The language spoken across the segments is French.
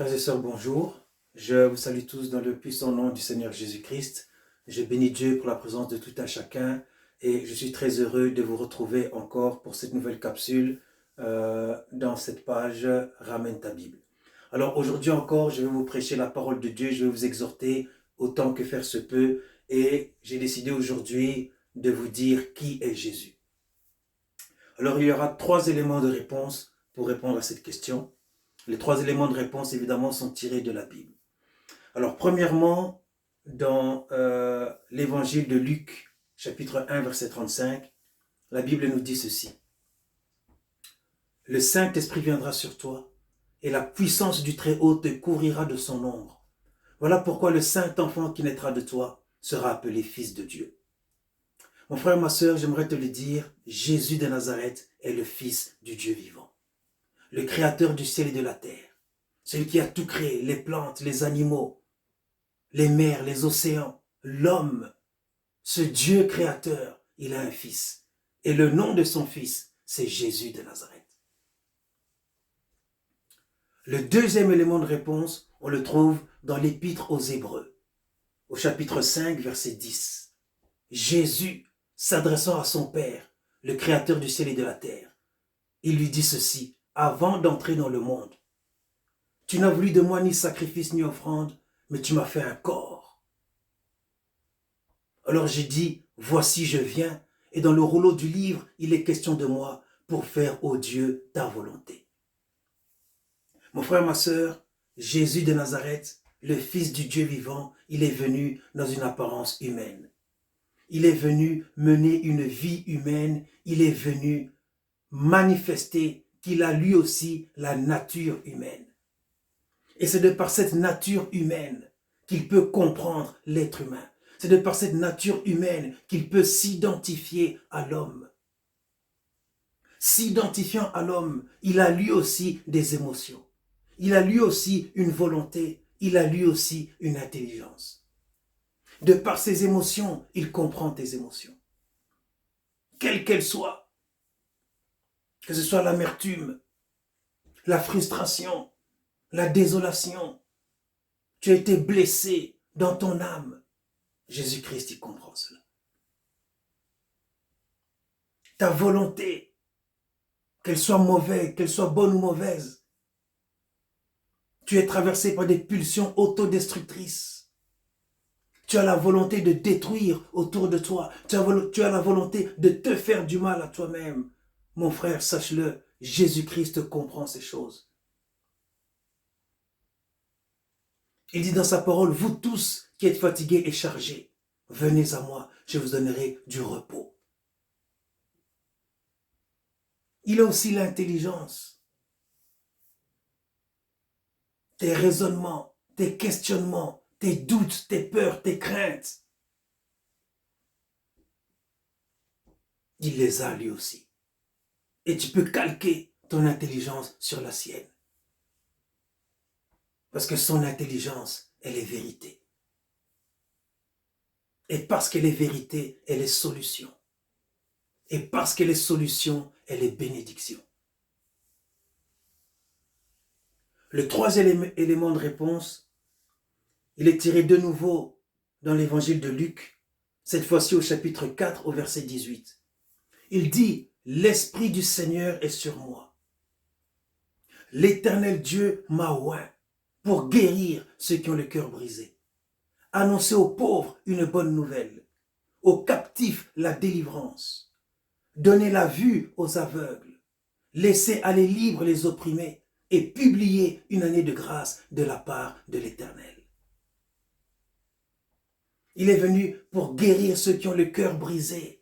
Frères et sœurs, bonjour. Je vous salue tous dans le puissant nom du Seigneur Jésus-Christ. Je bénis Dieu pour la présence de tout un chacun et je suis très heureux de vous retrouver encore pour cette nouvelle capsule dans cette page Ramène ta Bible. Alors aujourd'hui encore, je vais vous prêcher la parole de Dieu, je vais vous exhorter autant que faire se peut et j'ai décidé aujourd'hui de vous dire qui est Jésus. Alors il y aura 3 éléments de réponse pour répondre à cette question. Les 3 éléments de réponse, évidemment, sont tirés de la Bible. Alors, premièrement, dans l'évangile de Luc, chapitre 1, verset 35, la Bible nous dit ceci. Le Saint-Esprit viendra sur toi, et la puissance du Très-Haut te couvrira de son ombre. Voilà pourquoi le Saint-Enfant qui naîtra de toi sera appelé Fils de Dieu. Mon frère, ma sœur, j'aimerais te le dire, Jésus de Nazareth est le Fils du Dieu vivant. Le créateur du ciel et de la terre, celui qui a tout créé, les plantes, les animaux, les mers, les océans, l'homme, ce Dieu créateur, il a un fils. Et le nom de son fils, c'est Jésus de Nazareth. Le deuxième élément de réponse, on le trouve dans l'épître aux Hébreux, au chapitre 5, verset 10. Jésus, s'adressant à son Père, le créateur du ciel et de la terre, il lui dit ceci, avant d'entrer dans le monde. Tu n'as voulu de moi ni sacrifice ni offrande, mais tu m'as fait un corps. Alors j'ai dit, voici je viens, et dans le rouleau du livre, il est question de moi pour faire, ô Dieu, ta volonté. Mon frère, ma sœur, Jésus de Nazareth, le Fils du Dieu vivant, il est venu dans une apparence humaine. Il est venu mener une vie humaine, il est venu manifester qu'il a lui aussi la nature humaine. Et c'est de par cette nature humaine qu'il peut comprendre l'être humain. C'est de par cette nature humaine qu'il peut s'identifier à l'homme. S'identifiant à l'homme, il a lui aussi des émotions. Il a lui aussi une volonté. Il a lui aussi une intelligence. De par ses émotions, il comprend tes émotions. Quelles qu'elles soient. Que ce soit l'amertume, la frustration, la désolation. Tu as été blessé dans ton âme. Jésus-Christ, il comprend cela. Ta volonté, qu'elle soit mauvaise, qu'elle soit bonne ou mauvaise. Tu es traversé par des pulsions autodestructrices. Tu as la volonté de détruire autour de toi. Tu as la volonté de te faire du mal à toi-même. Mon frère, sache-le, Jésus-Christ comprend ces choses. Il dit dans sa parole, vous tous qui êtes fatigués et chargés, venez à moi, je vous donnerai du repos. Il a aussi l'intelligence. Tes raisonnements, tes questionnements, tes doutes, tes peurs, tes craintes. Il les a lui aussi. Et tu peux calquer ton intelligence sur la sienne. Parce que son intelligence, elle est vérité. Et parce qu'elle est vérité, elle est solution. Et parce qu'elle est solution, elle est bénédiction. Le troisième élément de réponse, il est tiré de nouveau dans l'évangile de Luc, cette fois-ci au chapitre 4, au verset 18. Il dit, l'Esprit du Seigneur est sur moi. L'Éternel Dieu m'a oint pour guérir ceux qui ont le cœur brisé. Annoncer aux pauvres une bonne nouvelle, aux captifs la délivrance, donner la vue aux aveugles, laisser aller libres les opprimés et publier une année de grâce de la part de l'Éternel. Il est venu pour guérir ceux qui ont le cœur brisé.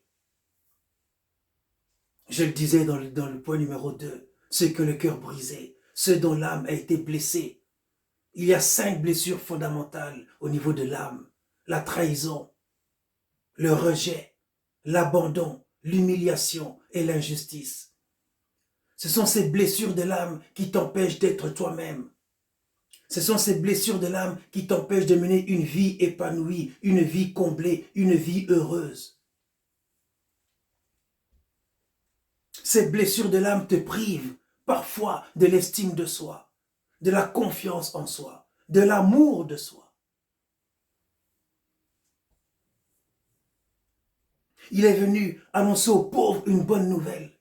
Je le disais dans le point numéro 2, ceux qui ont le cœur brisé, ceux dont l'âme a été blessée. Il y a 5 blessures fondamentales au niveau de l'âme. La trahison, le rejet, l'abandon, l'humiliation et l'injustice. Ce sont ces blessures de l'âme qui t'empêchent d'être toi-même. Ce sont ces blessures de l'âme qui t'empêchent de mener une vie épanouie, une vie comblée, une vie heureuse. Ces blessures de l'âme te privent parfois de l'estime de soi. de la confiance en soi, de l'amour de soi. Il est venu annoncer aux pauvres une bonne nouvelle.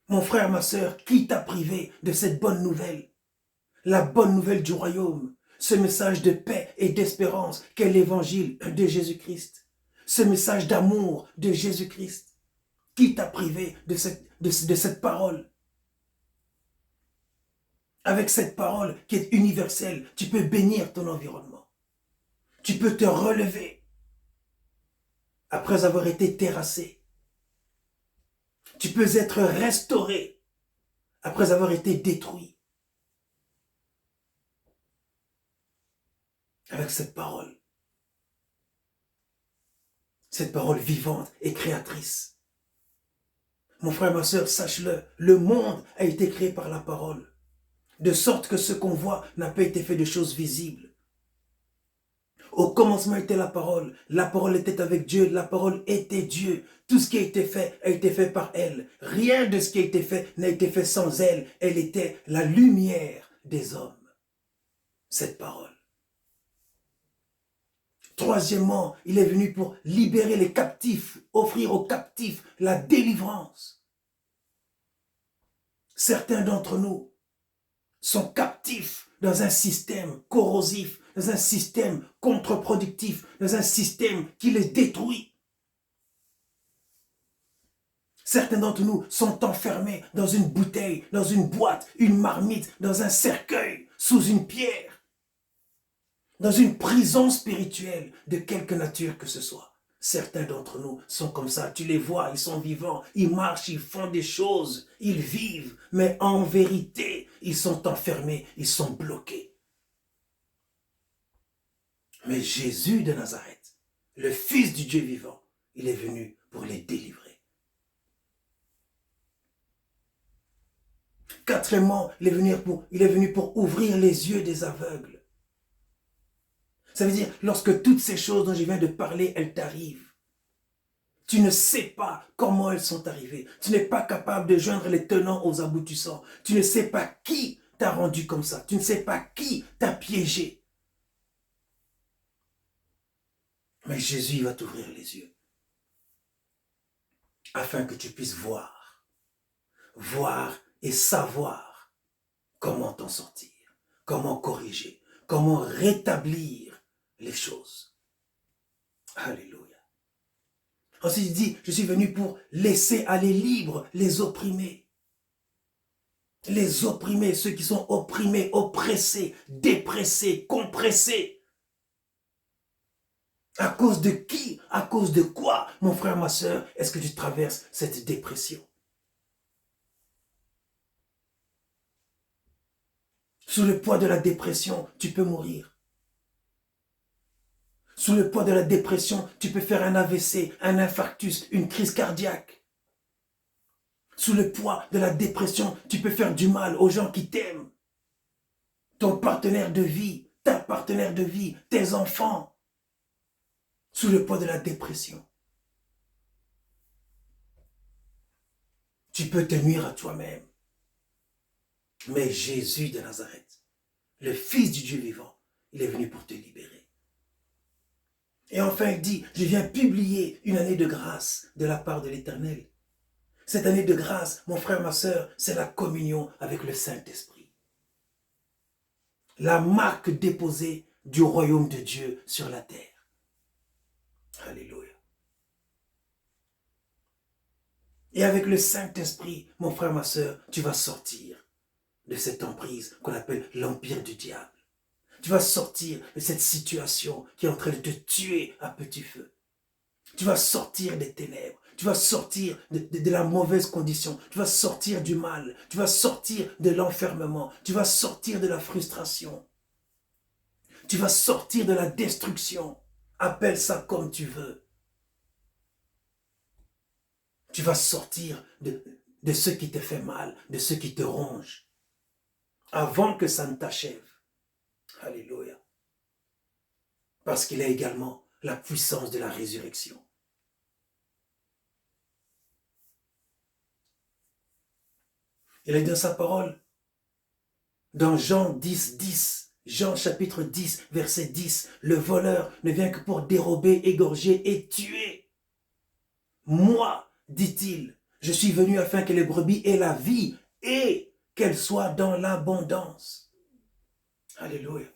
Mon frère, ma sœur, qui t'a privé de cette bonne nouvelle? La bonne nouvelle du royaume, ce message de paix et d'espérance qu'est l'évangile de Jésus-Christ, ce message d'amour de Jésus-Christ. Qui t'a privé de cette parole? Avec cette parole qui est universelle, tu peux bénir ton environnement. Tu peux te relever après avoir été terrassé. Tu peux être restauré après avoir été détruit. Avec cette parole vivante et créatrice. Mon frère, ma sœur, sache-le, le monde a été créé par la parole. De sorte que ce qu'on voit n'a pas été fait de choses visibles. Au commencement était la parole était avec Dieu, la parole était Dieu. Tout ce qui a été fait par elle. Rien de ce qui a été fait n'a été fait sans elle. Elle était la lumière des hommes. Cette parole. Troisièmement, il est venu pour libérer les captifs, offrir aux captifs la délivrance. Certains d'entre nous sont captifs dans un système corrosif, dans un système contre-productif, dans un système qui les détruit. Certains d'entre nous sont enfermés dans une bouteille, dans une boîte, une marmite, dans un cercueil, sous une pierre, dans une prison spirituelle de quelque nature que ce soit. Certains d'entre nous sont comme ça, tu les vois, ils sont vivants, ils marchent, ils font des choses, ils vivent, mais en vérité, ils sont enfermés, ils sont bloqués. Mais Jésus de Nazareth, le Fils du Dieu vivant, il est venu pour les délivrer. Quatrièmement, il est venu pour ouvrir les yeux des aveugles. Ça veut dire, lorsque toutes ces choses dont je viens de parler, elles t'arrivent, tu ne sais pas comment elles sont arrivées. Tu n'es pas capable de joindre les tenants aux aboutissants. Tu ne sais pas qui t'a rendu comme ça. Tu ne sais pas qui t'a piégé. Mais Jésus va t'ouvrir les yeux afin que tu puisses voir et savoir comment t'en sortir, comment corriger, comment rétablir les choses. Alléluia. Ensuite, il dit, je suis venu pour laisser aller libres les opprimés. Les opprimés, ceux qui sont opprimés, oppressés, dépressés, compressés. À cause de qui? À cause de quoi, mon frère, ma soeur, est-ce que tu traverses cette dépression? Sous le poids de la dépression, tu peux mourir. Sous le poids de la dépression, tu peux faire un AVC, un infarctus, une crise cardiaque. Sous le poids de la dépression, tu peux faire du mal aux gens qui t'aiment. Ton partenaire de vie, ta partenaire de vie, tes enfants. Sous le poids de la dépression. Tu peux te nuire à toi-même. Mais Jésus de Nazareth, le Fils du Dieu vivant, il est venu pour te libérer. Et enfin, il dit, je viens publier une année de grâce de la part de l'Éternel. Cette année de grâce, mon frère, ma sœur, c'est la communion avec le Saint-Esprit. La marque déposée du royaume de Dieu sur la terre. Alléluia. Et avec le Saint-Esprit, mon frère, ma sœur, tu vas sortir de cette emprise qu'on appelle l'empire du diable. Tu vas sortir de cette situation qui est en train de te tuer à petit feu. Tu vas sortir des ténèbres. Tu vas sortir de la mauvaise condition. Tu vas sortir du mal. Tu vas sortir de l'enfermement. Tu vas sortir de la frustration. Tu vas sortir de la destruction. Appelle ça comme tu veux. Tu vas sortir de ce qui te fait mal, de ce qui te ronge, avant que ça ne t'achève. Alléluia. Parce qu'il a également la puissance de la résurrection. Il a dit dans sa parole, Dans Jean 10, 10, Jean chapitre 10, verset 10, le voleur ne vient que pour dérober, égorger et tuer. Moi, dit-il, je suis venu afin que les brebis aient la vie et qu'elles soient dans l'abondance. Alléluia.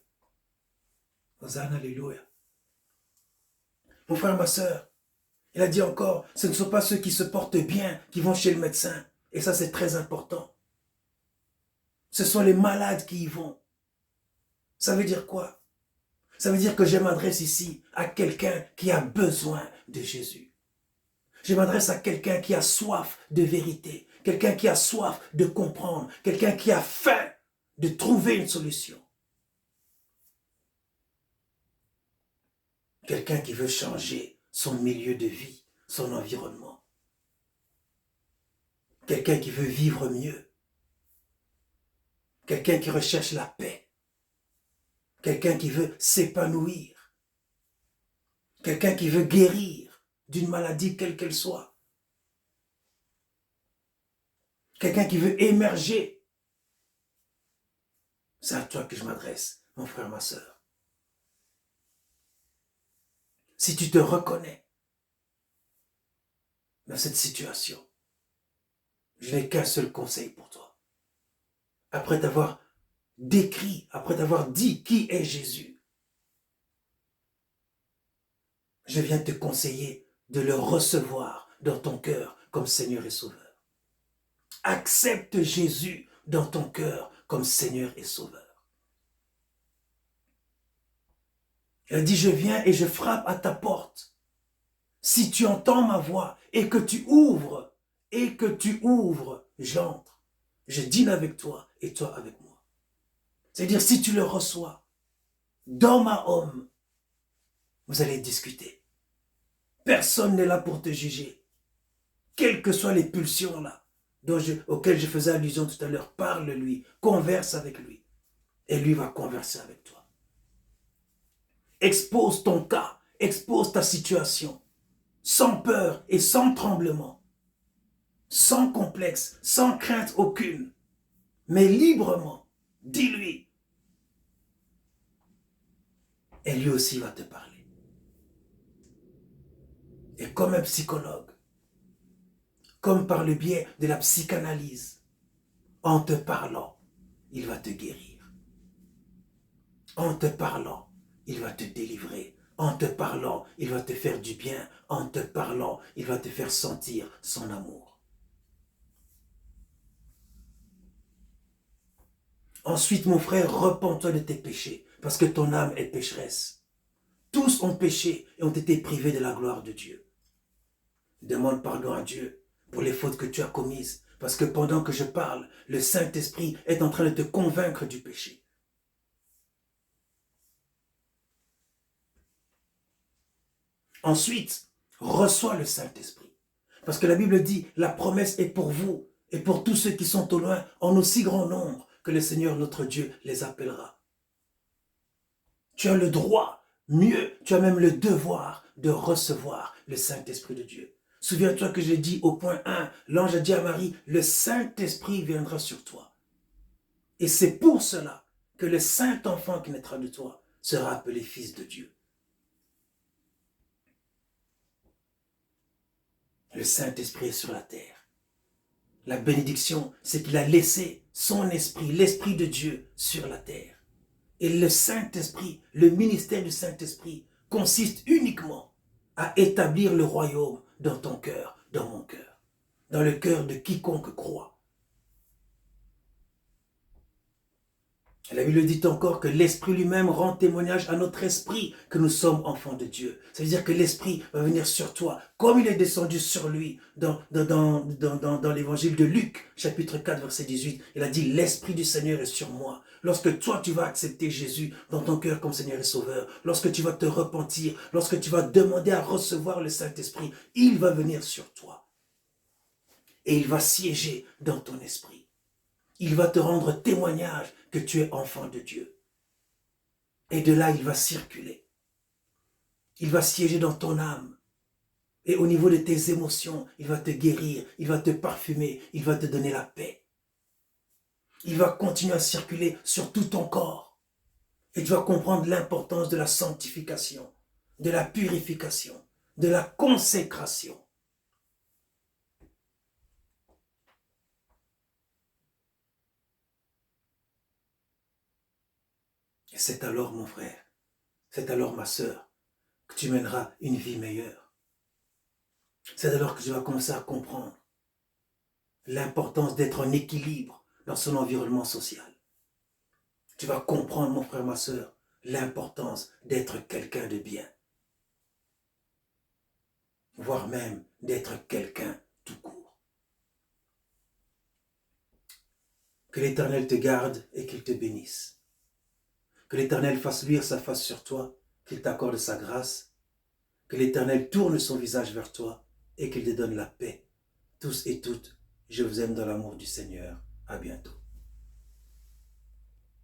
Hosanna, alléluia. Mon frère, ma soeur, il a dit encore, ce ne sont pas ceux qui se portent bien qui vont chez le médecin. Et ça, c'est très important. Ce sont les malades qui y vont. Ça veut dire quoi? Ça veut dire que je m'adresse ici à quelqu'un qui a besoin de Jésus. Je m'adresse à quelqu'un qui a soif de vérité, quelqu'un qui a soif de comprendre, quelqu'un qui a faim de trouver une solution. Quelqu'un qui veut changer son milieu de vie, son environnement. Quelqu'un qui veut vivre mieux. Quelqu'un qui recherche la paix. Quelqu'un qui veut s'épanouir. Quelqu'un qui veut guérir d'une maladie quelle qu'elle soit. Quelqu'un qui veut émerger. C'est à toi que je m'adresse, mon frère, ma soeur. Si tu te reconnais dans cette situation, je n'ai qu'un seul conseil pour toi. Après t'avoir décrit, après t'avoir dit qui est Jésus, je viens te conseiller de le recevoir dans ton cœur comme Seigneur et Sauveur. Accepte Jésus dans ton cœur comme Seigneur et Sauveur. Il dit, je viens et je frappe à ta porte. Si tu entends ma voix et que tu ouvres, j'entre. Je dîne avec toi et toi avec moi. C'est-à-dire, si tu le reçois, d'homme à homme, vous allez discuter. Personne n'est là pour te juger. Quelles que soient les pulsions là, auxquelles je faisais allusion tout à l'heure, parle-lui, converse avec lui. Et lui va converser avec toi. Expose ton cas, expose ta situation, sans peur et sans tremblement, sans complexe, sans crainte aucune, mais librement, dis-lui. Et lui aussi va te parler. Et comme un psychologue, comme par le biais de la psychanalyse, en te parlant, il va te guérir. En te parlant, il va te délivrer. En te parlant, il va te faire du bien. En te parlant, il va te faire sentir son amour. Ensuite, mon frère, repens-toi de tes péchés, parce que ton âme est pécheresse. Tous ont péché et ont été privés de la gloire de Dieu. Demande pardon à Dieu pour les fautes que tu as commises, parce que pendant que je parle, le Saint-Esprit est en train de te convaincre du péché. Ensuite, reçois le Saint-Esprit. Parce que la Bible dit, la promesse est pour vous et pour tous ceux qui sont au loin, en aussi grand nombre que le Seigneur notre Dieu les appellera. Tu as le droit, mieux, tu as même le devoir de recevoir le Saint-Esprit de Dieu. Souviens-toi que j'ai dit au point 1, l'ange a dit à Marie, le Saint-Esprit viendra sur toi. Et c'est pour cela que le Saint-Enfant qui naîtra de toi sera appelé Fils de Dieu. Le Saint-Esprit est sur la terre. La bénédiction, c'est qu'il a laissé son esprit, l'Esprit de Dieu, sur la terre. Et le Saint-Esprit, le ministère du Saint-Esprit, consiste uniquement à établir le royaume dans ton cœur, dans mon cœur, dans le cœur de quiconque croit. La Bible dit encore que l'Esprit lui-même rend témoignage à notre esprit que nous sommes enfants de Dieu. Ça veut dire que l'Esprit va venir sur toi, comme il est descendu sur lui dans l'évangile de Luc, chapitre 4, verset 18. Il a dit, l'Esprit du Seigneur est sur moi. Lorsque toi, tu vas accepter Jésus dans ton cœur comme Seigneur et Sauveur, lorsque tu vas te repentir, lorsque tu vas demander à recevoir le Saint-Esprit, il va venir sur toi. Et il va siéger dans ton esprit. Il va te rendre témoignage que tu es enfant de Dieu. Et de là, il va circuler. Il va siéger dans ton âme. Et au niveau de tes émotions, il va te guérir, il va te parfumer, il va te donner la paix. Il va continuer à circuler sur tout ton corps. Et tu vas comprendre l'importance de la sanctification, de la purification, de la consécration. Et c'est alors, mon frère, c'est alors, ma sœur, que tu mèneras une vie meilleure. C'est alors que tu vas commencer à comprendre l'importance d'être en équilibre dans son environnement social. Tu vas comprendre, mon frère, ma sœur, l'importance d'être quelqu'un de bien, voire même d'être quelqu'un tout court. Que l'Éternel te garde et qu'il te bénisse. Que l'Éternel fasse luire sa face sur toi, qu'il t'accorde sa grâce. Que l'Éternel tourne son visage vers toi et qu'il te donne la paix. Tous et toutes, je vous aime dans l'amour du Seigneur. À bientôt.